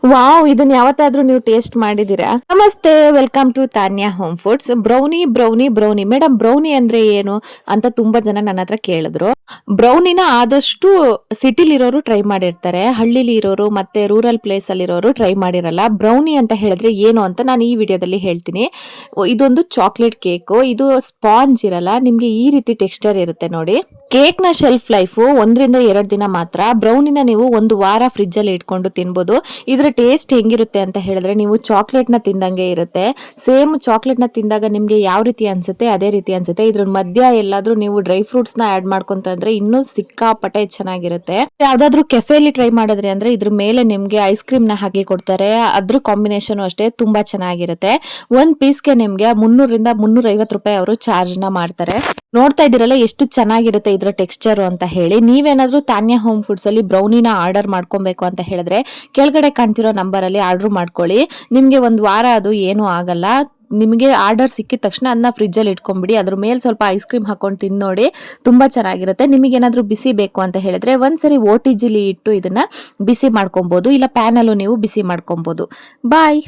Wow, ಇದನ್ನ ಯಾವತ್ತಾದ್ರೂ ನೀವು ಟೇಸ್ಟ್ ಮಾಡಿದೀರಾ? ನಮಸ್ತೆ, welcome to Tanya home foods. Brownie brownie brownie madam, brownie ಅಂದ್ರೆ ಏನು ಅಂತ ತುಂಬಾ ಜನ ನನ್ನ ಹತ್ರ ಕೇಳಿದ್ರು. ಬ್ರೌನಿನ ಆದಷ್ಟು ಸಿಟಿಲಿ ಇರೋರು ಟ್ರೈ ಮಾಡಿರ್ತಾರೆ, ಹಳ್ಳಿಲಿ ಇರೋರು ಮತ್ತೆ ರೂರಲ್ ಪ್ಲೇಸ್ ಅಲ್ಲಿ ಇರೋರು ಟ್ರೈ ಮಾಡಿರಲ್ಲ. ಬ್ರೌನಿ ಅಂತ ಹೇಳಿದ್ರೆ ಏನು ಅಂತ ನಾನು ಈ ವಿಡಿಯೋದಲ್ಲಿ ಹೇಳ್ತೀನಿ. ಇದೊಂದು ಚಾಕ್ಲೇಟ್ ಕೇಕ್. ಇದು ಸ್ಪಾಂಜ್ ಇರಲ್ಲ, ನಿಮ್ಗೆ ಈ ರೀತಿ ಟೆಕ್ಸ್ಚರ್ ಇರುತ್ತೆ ನೋಡಿ. ಕೇಕ್ ನ ಶೆಲ್ಫ್ ಲೈಫ್ 1 ರಿಂದ 2 ದಿನ ಮಾತ್ರ. ಬ್ರೌನಿನ ನೀವು 1 ವಾರ ಫ್ರಿಜ್ ಅಲ್ಲಿ ಇಟ್ಕೊಂಡು ತಿನ್ಬೋದು. ಇದ್ರ ಟೇಸ್ಟ್ ಹೆಂಗಿರುತ್ತೆ ಅಂತ ಹೇಳಿದ್ರೆ, ನೀವು ಚಾಕ್ಲೇಟ್ ನ ತಿಂದಂಗೆ ಇರುತ್ತೆ. ಸೇಮ್ ಚಾಕ್ಲೇಟ್ ನ ತಿಂದಾಗ ನಿಮ್ಗೆ ಯಾವ ರೀತಿ ಅನ್ಸುತ್ತೆ ಅದೇ ರೀತಿ ಅನ್ಸುತ್ತೆ. ಇದ್ರ ಮಧ್ಯ ಎಲ್ಲಾದ್ರೂ ನೀವು ಡ್ರೈ ಫ್ರೂಟ್ಸ್ ನ ಆಡ್ ಮಾಡ್ಕೊಂತಂದ್ರೆ ಇನ್ನೂ ಸಿಕ್ಕಾಪಟ್ಟೆ ಚೆನ್ನಾಗಿರುತ್ತೆ. ಯಾವ್ದಾದ್ರು ಕೆಫೆಲಿ ಟ್ರೈ ಮಾಡಿದ್ರಿ ಅಂದ್ರೆ ಇದ್ರ ಮೇಲೆ ನಿಮ್ಗೆ ಐಸ್ ಕ್ರೀಮ್ ನ ಹಾಕಿ ಕೊಡ್ತಾರೆ. ಅದ್ರ ಕಾಂಬಿನೇಷನ್ ಅಷ್ಟೇ ತುಂಬಾ ಚೆನ್ನಾಗಿರುತ್ತೆ. ಒಂದ್ ಪೀಸ್ಗೆ ನಿಮ್ಗೆ 300 ರಿಂದ 350 ರೂಪಾಯಿ ಅವರು ಚಾರ್ಜ್ ನ ಮಾಡ್ತಾರೆ. ನೋಡ್ತಾ ಇದ್ದೀರಲ್ಲ ಎಷ್ಟು ಚೆನ್ನಾಗಿರುತ್ತೆ ಇದ್ರ ಟೆಕ್ಸ್ಚರ್ ಅಂತ ಹೇಳಿ. ನೀವೇನಾದ್ರೂ ತಾನ್ಯಾ ಹೋಮ್ ಫುಡ್ಸ್ ಅಲ್ಲಿ ಬ್ರೌನಿನ ಆರ್ಡರ್ ಮಾಡ್ಕೊಬೇಕು ಅಂತ ಹೇಳಿದ್ರೆ ಕೆಳಗಡೆ ಕಾಣ್ತಿರೋ ನಂಬರ್ ಅಲ್ಲಿ ಆರ್ಡರ್ ಮಾಡ್ಕೊಳ್ಳಿ. ನಿಮ್ಗೆ 1 ವಾರ ಅದು ಏನು ಆಗಲ್ಲ. ನಿಮಗೆ ಆರ್ಡರ್ ಸಿಕ್ಕಿದ ತಕ್ಷಣ ಅದನ್ನ ಫ್ರಿಜ್ ಅಲ್ಲಿ ಇಟ್ಕೊಂಡ್ಬಿಡಿ. ಅದ್ರ ಮೇಲೆ ಸ್ವಲ್ಪ ಐಸ್ ಕ್ರೀಮ್ ಹಾಕೊಂಡು ತಿಂದ್ ನೋಡಿ, ತುಂಬಾ ಚೆನ್ನಾಗಿರುತ್ತೆ. ನಿಮಗೆ ಏನಾದ್ರೂ ಬಿಸಿ ಬೇಕು ಅಂತ ಹೇಳಿದ್ರೆ ಒಂದ್ಸರಿ OTGಲಿ ಇಟ್ಟು ಇದನ್ನ ಬಿಸಿ ಮಾಡ್ಕೊಬಹುದು, ಇಲ್ಲ ಪ್ಯಾನ್ ಅಲ್ಲೂ ನೀವು ಬಿಸಿ ಮಾಡ್ಕೊಬಹುದು. ಬಾಯ್.